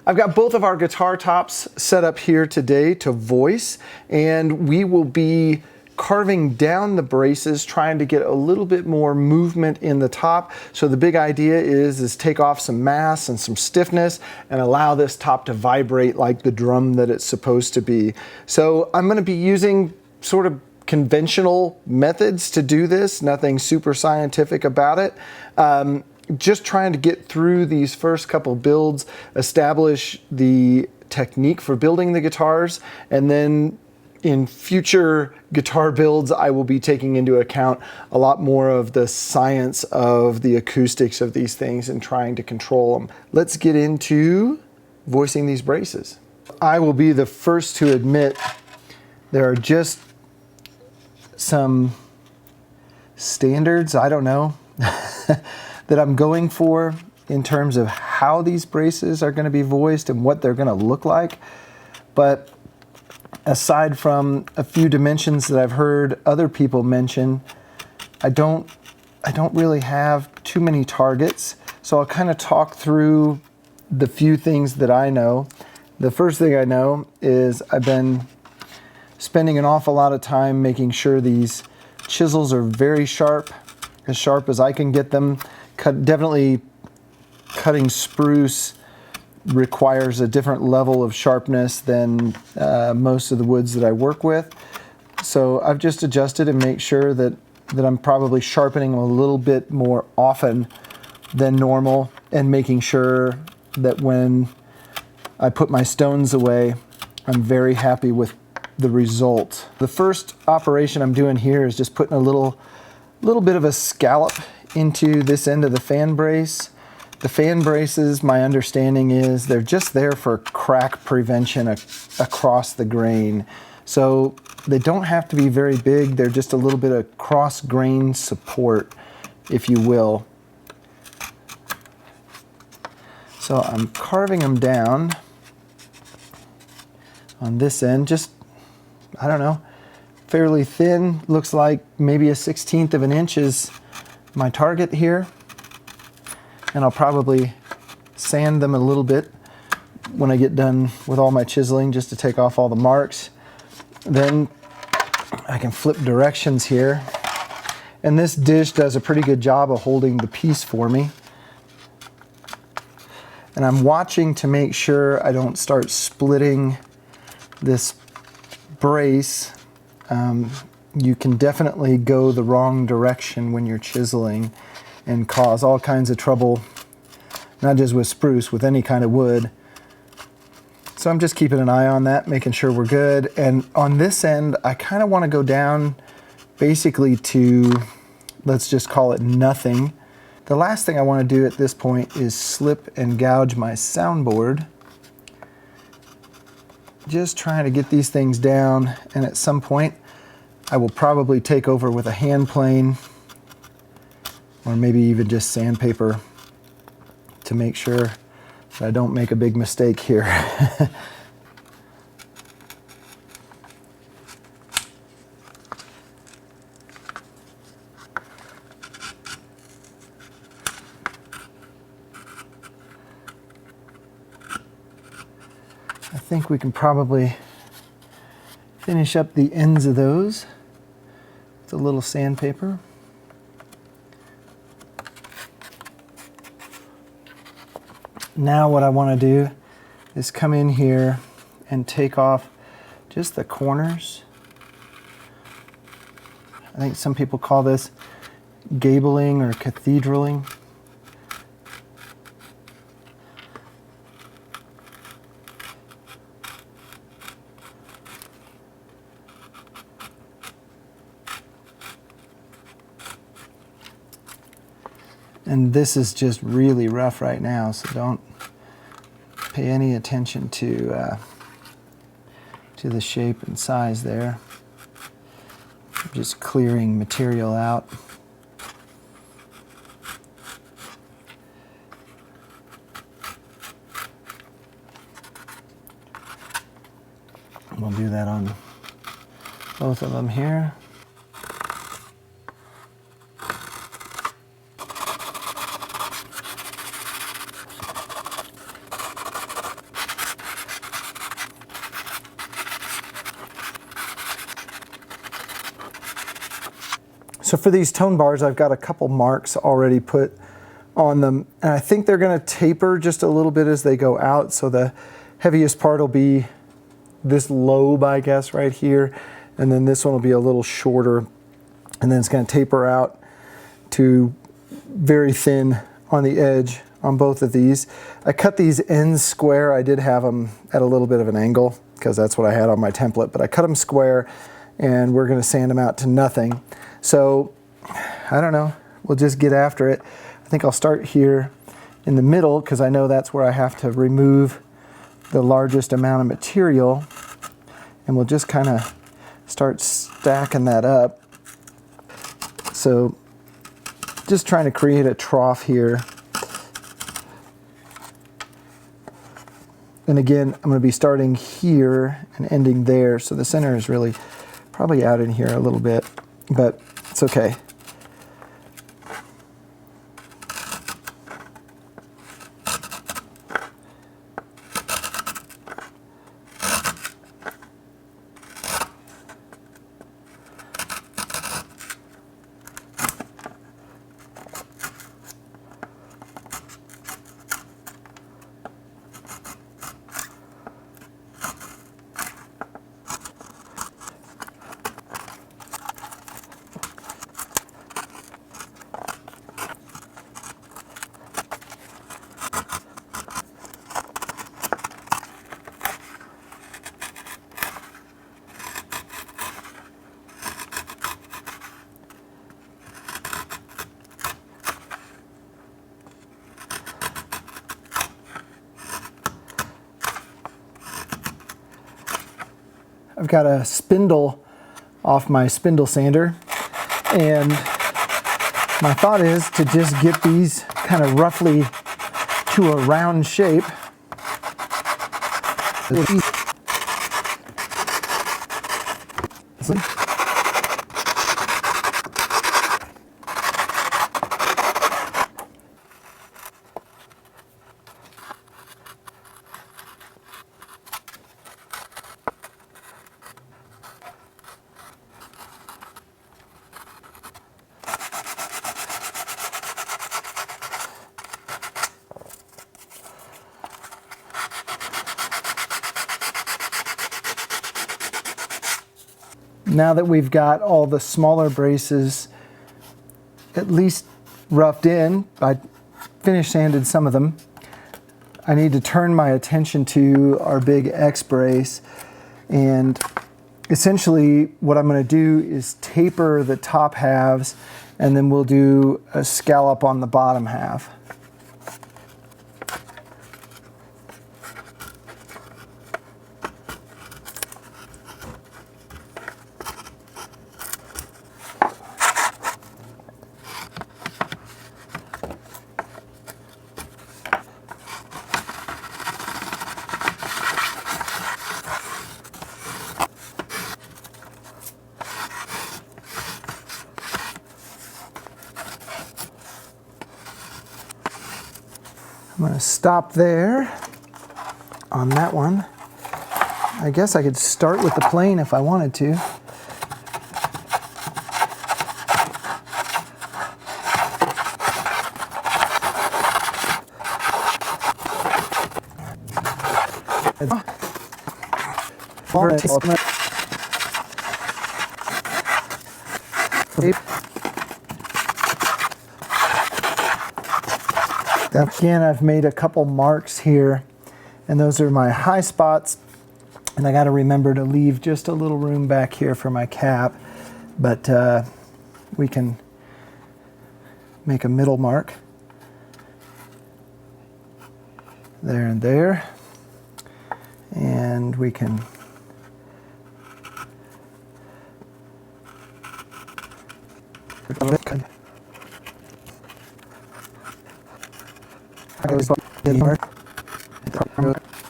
I've got both of our guitar tops set up here today to voice, and we will be carving down the braces, trying to get a little bit more movement in the top. So the big idea is take off some mass and some stiffness and allow this top to vibrate like the drum that it's supposed to be. So I'm going to be using sort of conventional methods to do this, nothing super scientific about it. Just trying to get through these first couple builds, establish the technique for building the guitars, and then in future guitar builds, I will be taking into account a lot more of the science of the acoustics of these things and trying to control them. Let's get into voicing these braces. I will be the first to admit there are just some standards, I don't know, that I'm going for in terms of how these braces are going to be voiced and what they're going to look like. But aside from a few dimensions that I've heard other people mention, I don't really have too many targets. So I'll kind of talk through the few things that I know. The first thing I know is I've been spending an awful lot of time making sure these chisels are very sharp as I can get them. Definitely cutting spruce requires a different level of sharpness than most of the woods that I work with. So I've just adjusted and make sure that I'm probably sharpening them a little bit more often than normal, and making sure that when I put my stones away, I'm very happy with the result. The first operation I'm doing here is just putting a little bit of a scallop into this end of the fan brace. The fan braces, my understanding is they're just there for crack prevention across the grain. So they don't have to be very big. They're just a little bit of cross grain support, if you will. So I'm carving them down on this end, just, I don't know, fairly thin. Looks like maybe 1/16 of an inch is my target here. And I'll probably sand them a little bit when I get done with all my chiseling, just to take off all the marks. Then I can flip directions here. And this dish does a pretty good job of holding the piece for me. And I'm watching to make sure I don't start splitting this brace. You can definitely go the wrong direction when you're chiseling and cause all kinds of trouble, not just with spruce, with any kind of wood. So I'm just keeping an eye on that, making sure we're good. And on this end, I kind of want to go down basically to, let's just call it nothing. The last thing I want to do at this point is slip and gouge my soundboard. Just trying to get these things down, and at some point I will probably take over with a hand plane, or maybe even just sandpaper, to make sure that I don't make a big mistake here. I think we can probably finish up the ends of those with a little sandpaper. Now what I want to do is come in here and take off just the corners. I think some people call this gabling or cathedraling. And this is just really rough right now, so don't pay any attention to the shape and size there. I'm just clearing material out. We'll do that on both of them here. So for these tone bars, I've got a couple marks already put on them, and I think they're going to taper just a little bit as they go out. So the heaviest part will be this lobe, I guess, right here, and then this one will be a little shorter, and then it's going to taper out to very thin on the edge on both of these. I cut these ends square. I did have them at a little bit of an angle because that's what I had on my template, but I cut them square, and we're going to sand them out to nothing. So I don't know, we'll just get after it. I think I'll start here in the middle because I know that's where I have to remove the largest amount of material, and we'll just kind of start stacking that up. So just trying to create a trough here. And again, I'm going to be starting here and ending there, so the center is really probably out in here a little bit, but it's okay. I've got a spindle off my spindle sander, and my thought is to just get these kind of roughly to a round shape. Now that we've got all the smaller braces at least roughed in, I finish sanded some of them, I need to turn my attention to our big X brace, and essentially what I'm going to do is taper the top halves, and then we'll do a scallop on the bottom half. I'm going to stop there on that one. I guess I could start with the plane if I wanted to. Again, I've made a couple marks here, and those are my high spots, and I got to remember to leave just a little room back here for my cap, but we can make a middle mark there and there, and we can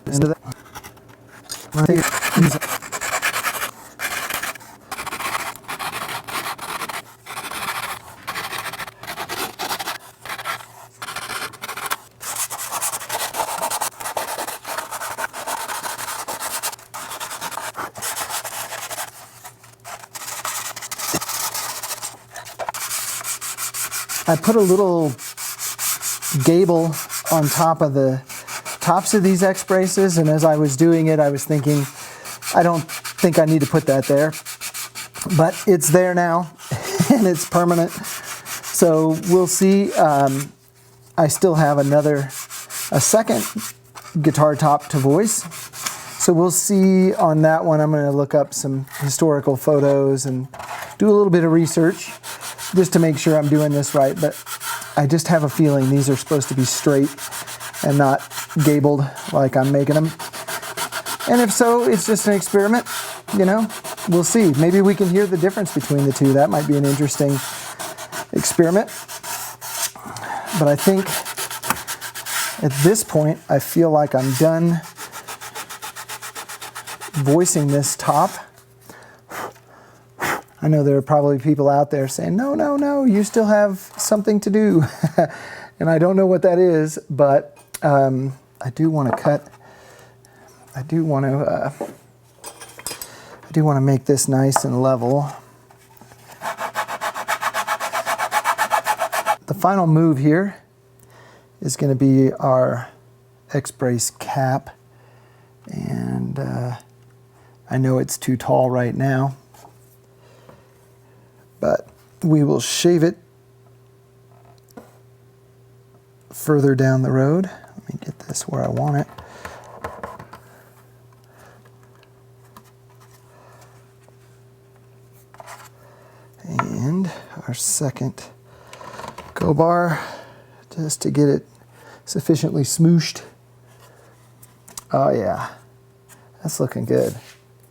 into that. I put a little gable on top of the tops of these X braces, and as I was doing it, I was thinking, I don't think I need to put that there, but it's there now, and it's permanent. So we'll see. I still have a second guitar top to voice. So we'll see on that one. I'm going to look up some historical photos and do a little bit of research just to make sure I'm doing this right. But I just have a feeling these are supposed to be straight and not gabled like I'm making them. And if so, it's just an experiment, you know, we'll see. Maybe we can hear the difference between the two. That might be an interesting experiment. But I think at this point, I feel like I'm done voicing this top. I know there are probably people out there saying, no, no, no, you still have something to do. And I don't know what that is, but I do want to cut. I do want to make this nice and level. The final move here is going to be our X-brace cap, and I know it's too tall right now, but we will shave it further down the road. Let me get this where I want it. And our second go bar, just to get it sufficiently smooshed. Oh yeah, that's looking good.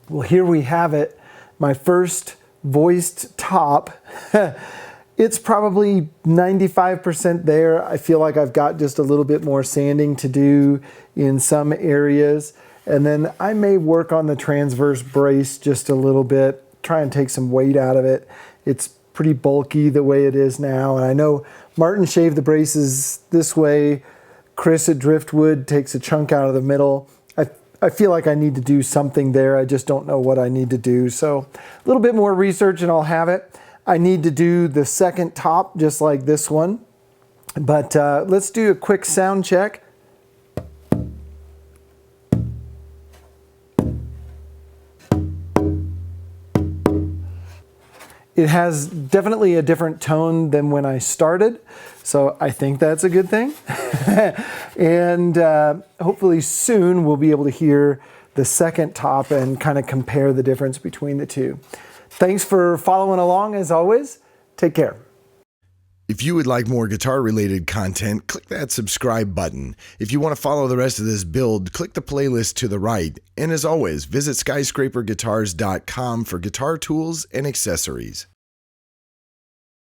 Well, here we have it, my first voiced top. It's probably 95% there. I feel like I've got just a little bit more sanding to do in some areas. And then I may work on the transverse brace just a little bit, try and take some weight out of it. It's pretty bulky the way it is now. And I know Martin shaved the braces this way. Chris at Driftwood takes a chunk out of the middle. I feel like I need to do something there. I just don't know what I need to do. So a little bit more research and I'll have it. I need to do the second top just like this one. But let's do a quick sound check. It has definitely a different tone than when I started, so I think that's a good thing. And hopefully soon we'll be able to hear the second top and kind of compare the difference between the two. Thanks for following along as always. Take care. If you would like more guitar-related content, click that subscribe button. If you want to follow the rest of this build, click the playlist to the right. And as always, visit skyscraperguitars.com for guitar tools and accessories.